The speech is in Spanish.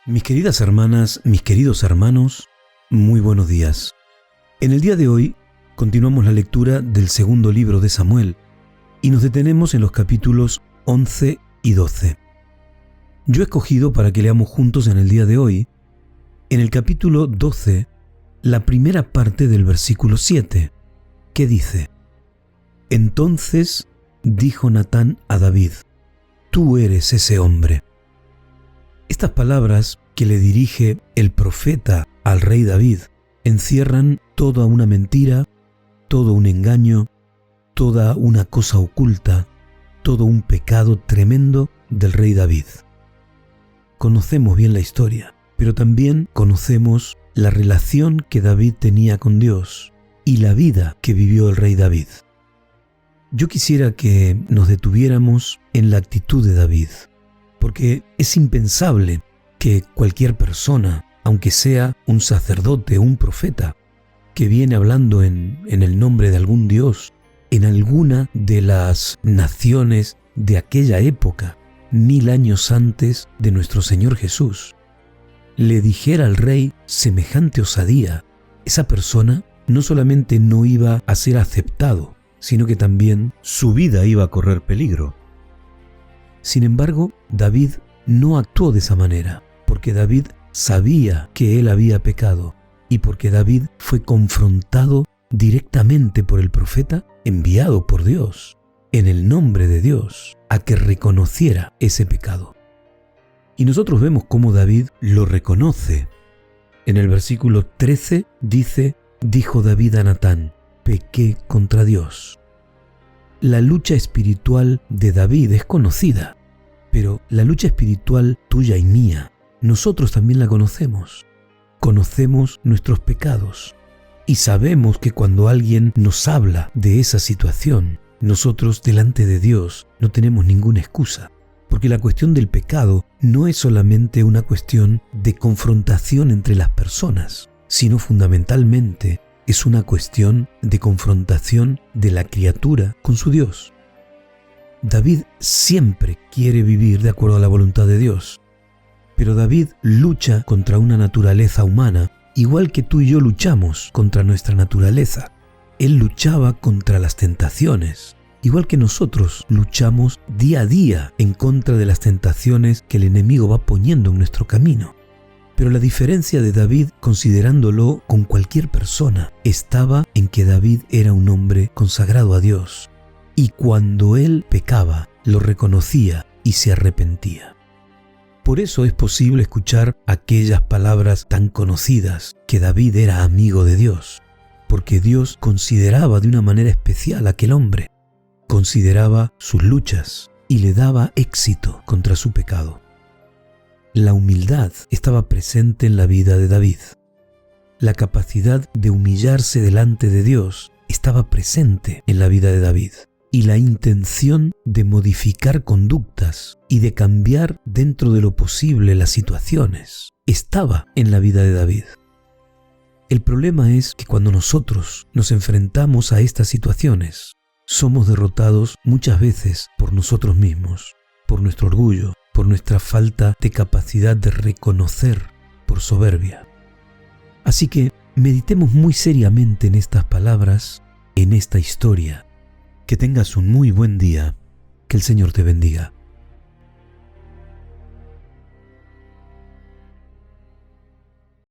Mis queridas hermanas, mis queridos hermanos, muy buenos días. En el día de hoy continuamos la lectura del segundo libro de Samuel y nos detenemos en los capítulos 11 y 12. Yo he escogido para que leamos juntos en el día de hoy, en el capítulo 12, la primera parte del versículo 7, que dice: Entonces dijo Natán a David: Tú eres ese hombre. Estas palabras que le dirige el profeta al rey David encierran toda una mentira, todo un engaño, toda una cosa oculta, todo un pecado tremendo del rey David. Conocemos bien la historia, pero también conocemos la relación que David tenía con Dios y la vida que vivió el rey David. Yo quisiera que nos detuviéramos en la actitud de David, porque es impensable que cualquier persona, aunque sea un sacerdote o un profeta, que viene hablando en el nombre de algún dios, en alguna de las naciones de aquella época, 1000 años antes de nuestro Señor Jesús, le dijera al rey semejante osadía. Esa persona no solamente no iba a ser aceptado, sino que también su vida iba a correr peligro. Sin embargo, David no actuó de esa manera, porque David sabía que él había pecado y porque David fue confrontado directamente por el profeta enviado por Dios, en el nombre de Dios, a que reconociera ese pecado. Y nosotros vemos cómo David lo reconoce. En el versículo 13 dice: Dijo David a Natán: Pequé contra Dios. La lucha espiritual de David es conocida, pero la lucha espiritual tuya y mía, nosotros también la conocemos. Conocemos nuestros pecados y sabemos que cuando alguien nos habla de esa situación, nosotros delante de Dios no tenemos ninguna excusa, porque la cuestión del pecado no es solamente una cuestión de confrontación entre las personas, sino fundamentalmente es una cuestión de confrontación de la criatura con su Dios. David siempre quiere vivir de acuerdo a la voluntad de Dios, pero David lucha contra una naturaleza humana, igual que tú y yo luchamos contra nuestra naturaleza. Él luchaba contra las tentaciones, igual que nosotros luchamos día a día en contra de las tentaciones que el enemigo va poniendo en nuestro camino. Pero la diferencia de David, considerándolo con cualquier persona, estaba en que David era un hombre consagrado a Dios. Y cuando él pecaba, lo reconocía y se arrepentía. Por eso es posible escuchar aquellas palabras tan conocidas, que David era amigo de Dios, porque Dios consideraba de una manera especial a aquel hombre, consideraba sus luchas y le daba éxito contra su pecado. La humildad estaba presente en la vida de David. La capacidad de humillarse delante de Dios estaba presente en la vida de David. Y la intención de modificar conductas y de cambiar dentro de lo posible las situaciones estaba en la vida de David. El problema es que cuando nosotros nos enfrentamos a estas situaciones, somos derrotados muchas veces por nosotros mismos, por nuestro orgullo, por nuestra falta de capacidad de reconocer, por soberbia. Así que meditemos muy seriamente en estas palabras, en esta historia. Que tengas un muy buen día. Que el Señor te bendiga.